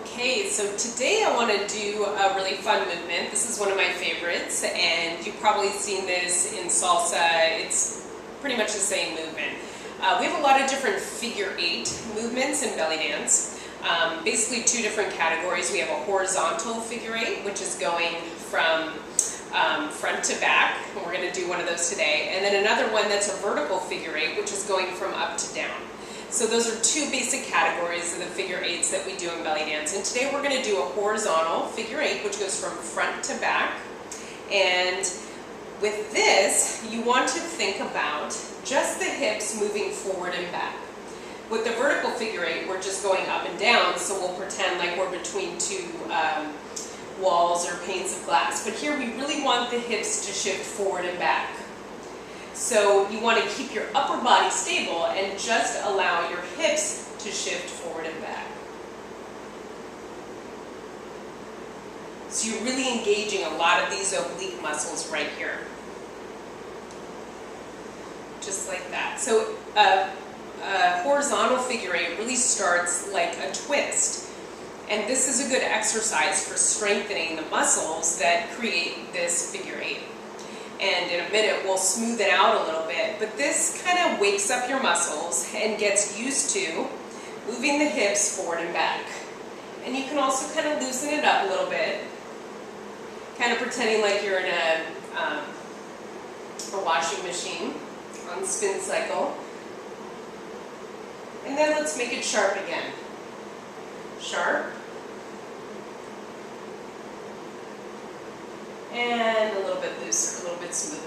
Okay, so today I want to do a really fun movement. This is one of my favorites, and you've probably seen this in salsa. It's pretty much the same movement. We have a lot of different figure-8 movements in belly dance. Basically two different categories. We have a horizontal figure-8, which is going from front to back, and we're going to do one of those today. And then another one that's a vertical figure-8, which is going from up to down. So those are two basic categories of the figure-8s that we do in belly dance. And today we're going to do a horizontal figure-8, which goes from front to back. And with this, you want to think about just the hips moving forward and back. With the vertical figure-8, we're just going up and down, so we'll pretend like we're between two walls or panes of glass. But here we really want the hips to shift forward and back. So you want to keep your upper body stable and just allow your hips to shift forward and back. So you're really engaging a lot of these oblique muscles right here. Just like that. So a horizontal figure-8 really starts like a twist. And this is a good exercise for strengthening the muscles that create this figure-8. And in a minute we'll smooth it out a little bit, but this kind of wakes up your muscles and gets used to moving the hips forward and back. And you can also kind of loosen it up a little bit, kind of pretending like you're in a washing machine on the spin cycle. And then let's make it sharp again. Sharp. And a little bit looser, a little bit smoother.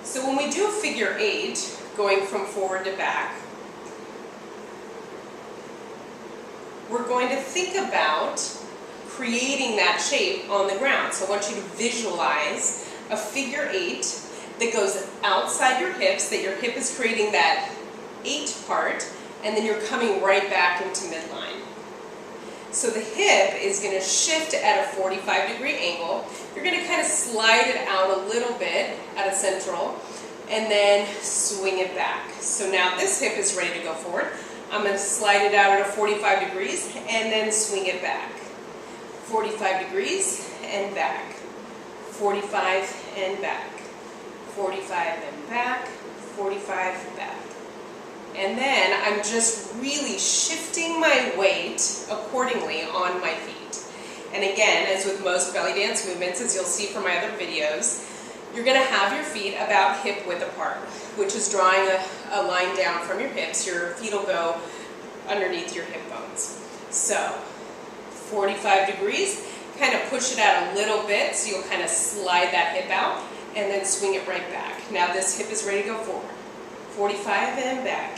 So when we do a figure-8, going from forward to back, we're going to think about creating that shape on the ground. So I want you to visualize a figure-8 that goes outside your hips, that your hip is creating that 8 part, and then you're coming right back into midline. So the hip is going to shift at a 45-degree angle. You're going to kind of slide it out a little bit at a central and then swing it back. So now this hip is ready to go forward. I'm going to slide it out at a 45 degrees and then swing it back. 45 degrees and back. 45 and back. 45 and back. 45 back. And then I'm just really shifting my weight accordingly on my feet. And again, as with most belly dance movements, as you'll see from my other videos, you're going to have your feet about hip width apart, which is drawing a line down from your hips. Your feet will go underneath your hip bones. So 45 degrees, kind of push it out a little bit, so you'll kind of slide that hip out and then swing it right back. Now this hip is ready to go forward. 45 and back,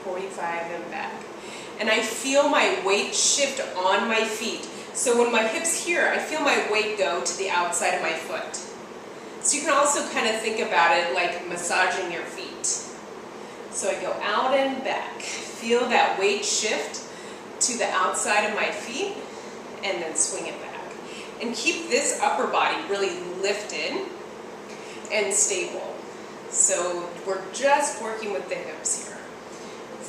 45 and back. And I feel my weight shift on my feet. So when my hip's here, I feel my weight go to the outside of my foot. So you can also kind of think about it like massaging your feet. So I go out and back, feel that weight shift to the outside of my feet, and then swing it back. And keep this upper body really lifted and stable. So we're just working with the hips here.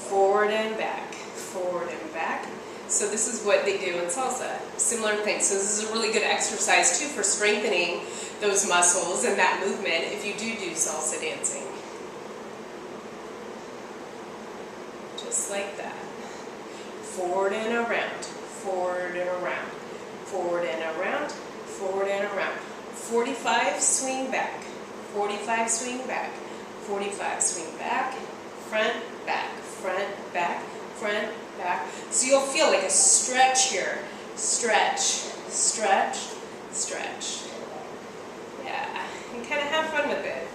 Forward and back, forward and back. So this is what they do in salsa. Similar thing. So this is a really good exercise too for strengthening those muscles and that movement if you do salsa dancing. Just like that. Forward and around, forward and around, forward and around, forward and around. 45, swing back. 45, swing back, 45, swing back, front, back, front, back, front, back. So you'll feel like a stretch here. Stretch, stretch, stretch. Yeah, and kind of have fun with it.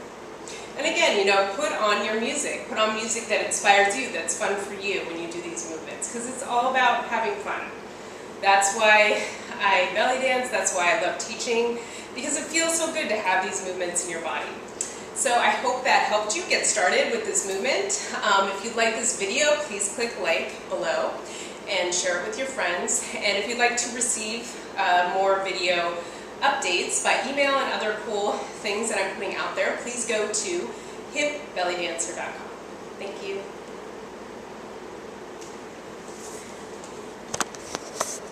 And again, you know, put on your music. Put on music that inspires you, that's fun for you when you do these movements, because it's all about having fun. That's why I belly dance, that's why I love teaching, because it feels so good to have these movements in your body. So I hope that helped you get started with this movement. If you'd like this video, please click like below and share it with your friends. And if you'd like to receive more video updates by email and other cool things that I'm putting out there, please go to hipbellydancer.com.